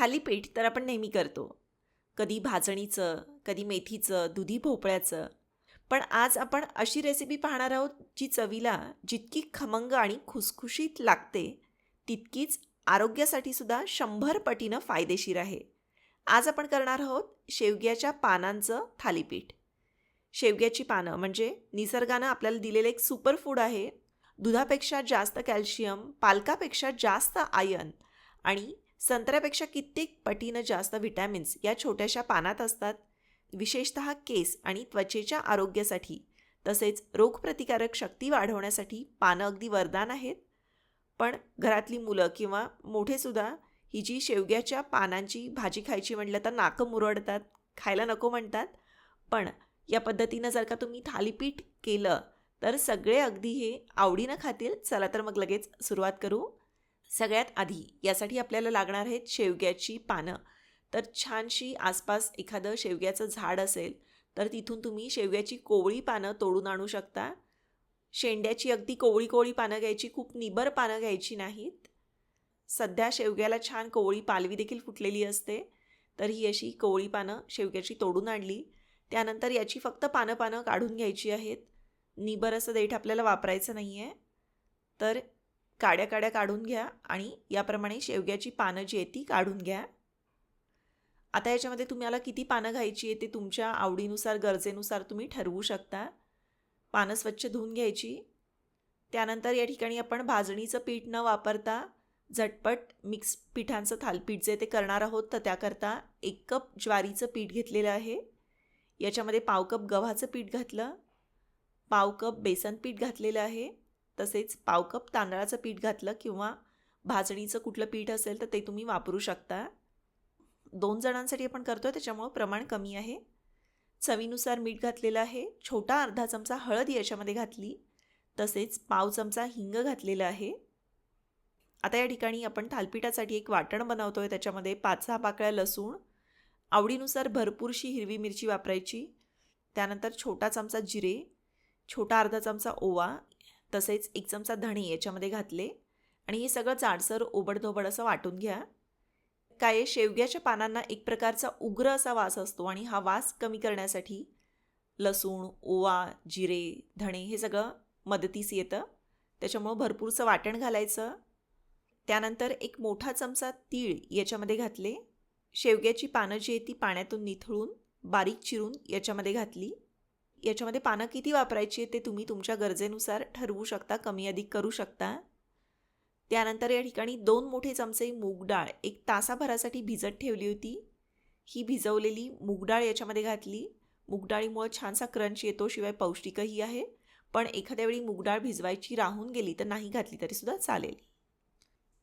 थालीपीठ तर आपण नेहमी करतो. कधी भाजणीचं, कधी मेथीचं, दुधी भोपळ्याचं. पण आज आपण अशी रेसिपी पाहणार आहोत जी चवीला जितकी खमंग आणि खुसखुशीत लागते, तितकीच आरोग्यासाठी सुद्धा 100 पटीनं फायदेशीर आहे. आज आपण करणार आहोत शेवग्याच्या पानांचं थालीपीठ. शेवग्याची पानं म्हणजे निसर्गानं आपल्याला दिलेलं एक सुपरफूड आहे. दुधापेक्षा जास्त कॅल्शियम, पालकापेक्षा जास्त आयर्न आणि संत्र्यापेक्षा कित्येक पटीनं जास्त व्हिटॅमिन्स या छोट्याशा पानात असतात. विशेषतः केस आणि त्वचेच्या आरोग्यासाठी तसेच रोगप्रतिकारक शक्ती वाढवण्यासाठी पानं अगदी वरदान आहेत. पण घरातली मुलं किंवा मोठेसुद्धा ही जी शेवग्याच्या पानांची भाजी खायची म्हटलं तर नाकं मुरडतात, खायला नको म्हणतात. पण या पद्धतीनं जर का तुम्ही थालीपीठ केलं तर सगळे अगदी हे आवडीनं खातील. चला तर मग लगेच सुरुवात करू. सगळ्यात आधी यासाठी आपल्याला लागणार आहेत शेवग्याची पानं. तर छानशी आसपास एखादं शेवग्याचं झाड असेल तर तिथून तुम्ही शेवग्याची कोवळी पानं तोडून आणू शकता. शेंड्याची अगदी कोवळी कोवळी पानं घ्यायची, खूप निबर पानं घ्यायची नाहीत. सध्या शेवग्याला छान कोवळी पालवी देखील फुटलेली असते. तर ही अशी कोवळी पानं शेवग्याची तोडून आणली. त्यानंतर याची फक्त पानं काढून घ्यायची आहेत. निबर असं देठ आपल्याला वापरायचं नाही आहे. तर काड्या काढून घ्या आणि याप्रमाणे शेवग्याची पानं जी आहेत ती काढून घ्या. आता याच्यामध्ये तुम्हाला किती पानं घ्यायची आहे ते तुमच्या आवडीनुसार, गरजेनुसार तुम्ही ठरवू शकता. पानं स्वच्छ धुवून घ्यायची. त्यानंतर या ठिकाणी आपण भाजणीचं पीठ न वापरता झटपट मिक्स पिठांचं थालीपीठ जे ते करणार आहोत. तर त्याकरता 1 कप ज्वारीचं पीठ घेतलेलं आहे. याच्यामध्ये पाव कप गव्हाचं पीठ घातलं, पाव कप बेसन पीठ घातलेलं आहे, तसेच पाव कप तांदळाचं पीठ घातलं किंवा भाजणीचं कुठलं पीठ असेल तर ते तुम्ही वापरू शकता. 2 जणांसाठी आपण करतोय त्याच्यामुळं प्रमाण कमी आहे. चवीनुसार मीठ घातलेलं आहे. छोटा अर्धा चमचा हळद याच्यामध्ये घातली, तसेच पाव चमचा हिंग घातलेलं आहे. आता या ठिकाणी आपण थालीपीठासाठी एक वाटण बनवतोय. त्याच्यामध्ये 5-6 पाकळ्या लसूण, आवडीनुसार भरपूरशी हिरवी मिरची वापरायची. त्यानंतर छोटा चमचा जिरे, छोटा अर्धा चमचा ओवा, तसेच 1 चमचा धणे याच्यामध्ये घातले आणि हे सगळं जाडसर ओबडधोबड असं वाटून घ्या. काय शेवग्याच्या पानांना एक प्रकारचा उग्र असा वास असतो आणि हा वास कमी करण्यासाठी लसूण, ओवा, जिरे, धणे हे सगळं मदतीस येतं. त्याच्यामुळं भरपूरचं वाटण घालायचं. त्यानंतर 1 मोठा चमचा तीळ याच्यामध्ये घातले. शेवग्याची पानं जी आहेत ती पाण्यातून निथळून बारीक चिरून याच्यामध्ये घातली. याच्यामध्ये पानं किती वापरायची आहेत ते तुम्ही तुमच्या गरजेनुसार ठरवू शकता, कमी अधिक करू शकता. त्यानंतर या ठिकाणी 2 मोठे चमचे मूग डाळ 1 तासाभरासाठी भिजत ठेवली होती. ही भिजवलेली मूग डाळ याच्यामध्ये घातली. मूग डाळीमुळे छानसा क्रंच येतो, शिवाय पौष्टिकही आहे. पण एखाद्या वेळी मूग डाळ भिजवायची राहून गेली तर नाही घातली तरीसुद्धा चालेल.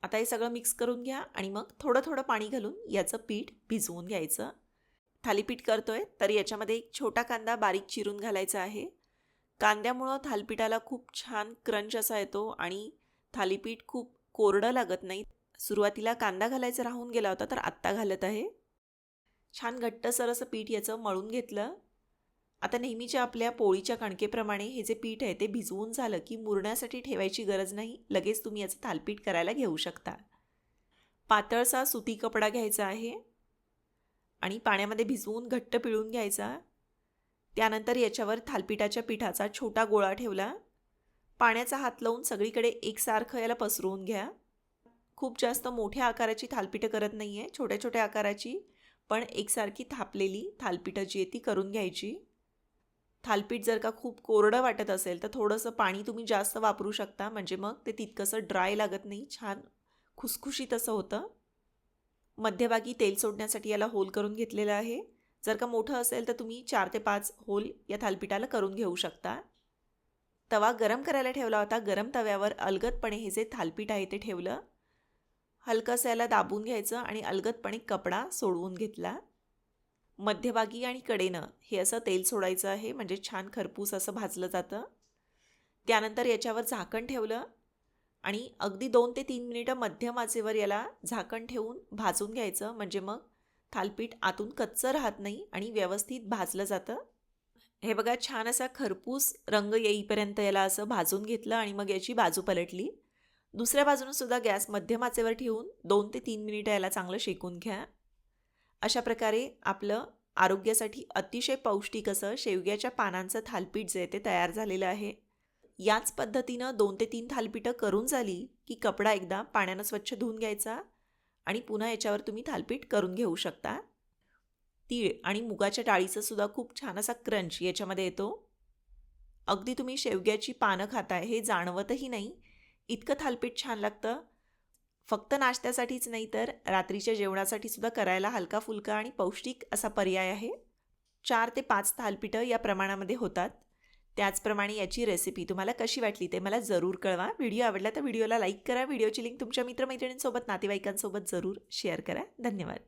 आता हे सगळं मिक्स करून घ्या आणि मग थोडं पाणी घालून याचं पीठ भिजवून घ्यायचं. थालीपीठ करतोय तर याच्यामध्ये 1 छोटा कांदा बारीक चिरून घालायचा आहे. कांद्यामुळं थालीपीठाला खूप छान क्रंच असा येतो आणि थालीपीठ खूप कोरडं लागत नाही. सुरुवातीला कांदा घालायचा राहून गेला होता तर आत्ता घालत आहे. छान घट्टसर असं पीठ याचं मळून घेतलं. आता नेहमीच्या आपल्या पोळीच्या कणकेप्रमाणे हे जे पीठ आहे ते भिजवून झालं की मुरण्यासाठी ठेवायची गरज नाही. लगेच तुम्ही याचं थालीपीठ करायला घेऊ शकता. पातळसा सुती कपडा घ्यायचा आहे आणि पाण्यामध्ये भिजवून घट्ट पिळून घ्यायचा. त्यानंतर याच्यावर थालीपीठाच्या पिठाचा छोटा गोळा ठेवला. पाण्याचा हात लावून सगळीकडे एकसारखं याला पसरवून घ्या. खूप जास्त मोठ्या आकाराची थालीपीठं करत नाही आहे, छोट्या छोट्या आकाराची पण एकसारखी थापलेली थालीपीठं जी आहे ती करून घ्यायची. थालीपीठ जर का खूप कोरडं वाटत असेल तर थोडंसं पाणी तुम्ही जास्त वापरू शकता, म्हणजे मग ते तितकंसं ड्राय लागत नाही, छान खुसखुशीत असं होतं. मध्यभागी तेल सोडण्यासाठी याला होल करून घेतलेलं आहे. जर का मोठं असेल तर तुम्ही 4 ते 5 होल या थालीपीठाला करून घेऊ शकता. तवा गरम करायला ठेवला होता. गरम तव्यावर अलगदपणे हे जे थालीपीठ आहे ते ठेवलं. हलकंसं याला दाबून घ्यायचं आणि अलगदपणे कपडा सोडवून घेतला. मध्यभागी आणि कडेनं हे असं तेल सोडायचं आहे, म्हणजे छान खरपूस असं भाजलं जातं. त्यानंतर याच्यावर झाकण ठेवलं आणि अगदी 2 ते 3 मिनिटं मध्यम आचेवर याला झाकण ठेवून भाजून घ्यायचं, म्हणजे मग थालीपीठ आतून कच्चं राहत नाही आणि व्यवस्थित भाजलं जातं. हे बघा, छान असा खरपूस रंग येईपर्यंत याला असं भाजून घेतलं आणि मग याची बाजू पलटली. दुसऱ्या बाजूने सुद्धा गॅस मध्यम आचेवर ठेवून 2 ते 3 मिनिटं याला चांगलं शेकून घ्या. अशा प्रकारे आपलं आरोग्यासाठी अतिशय पौष्टिक असं शेवग्याच्या पानांचं थालीपीठ जे आहे ते तयार झालेलं आहे. याच पद्धतीनं 2 ते 3 थालीपीठं करून झाली की कपडा एकदा पाण्यानं स्वच्छ धुवून घ्यायचा आणि पुन्हा याच्यावर तुम्ही थालीपीठ करून घेऊ शकता. तीळ आणि मुगाच्या डाळीचा सुद्धा खूप छान असा क्रंच याच्यामध्ये येतो. अगदी तुम्ही शेवग्याची पानं खाताय हे जाणवतही नाही, इतकं थालीपीठ छान लागतं. फक्त नाश्त्यासाठीच नाही तर रात्रीच्या जेवणासाठी सुद्धा करायला हलका फुलका आणि पौष्टिक असा पर्याय आहे. 4 ते 5 थालीपीठं या प्रमाणामध्ये होतात. त्याचप्रमाणे याची रेसिपी तुम्हाला कशी वाटली ते मला जरूर कळवा. व्हिडिओ आवडला तर व्हिडिओला लाईक करा. व्हिडिओची लिंक तुमच्या मित्रमैत्रिणींसोबत नातेवाईकांसोबत जरूर शेअर करा. धन्यवाद.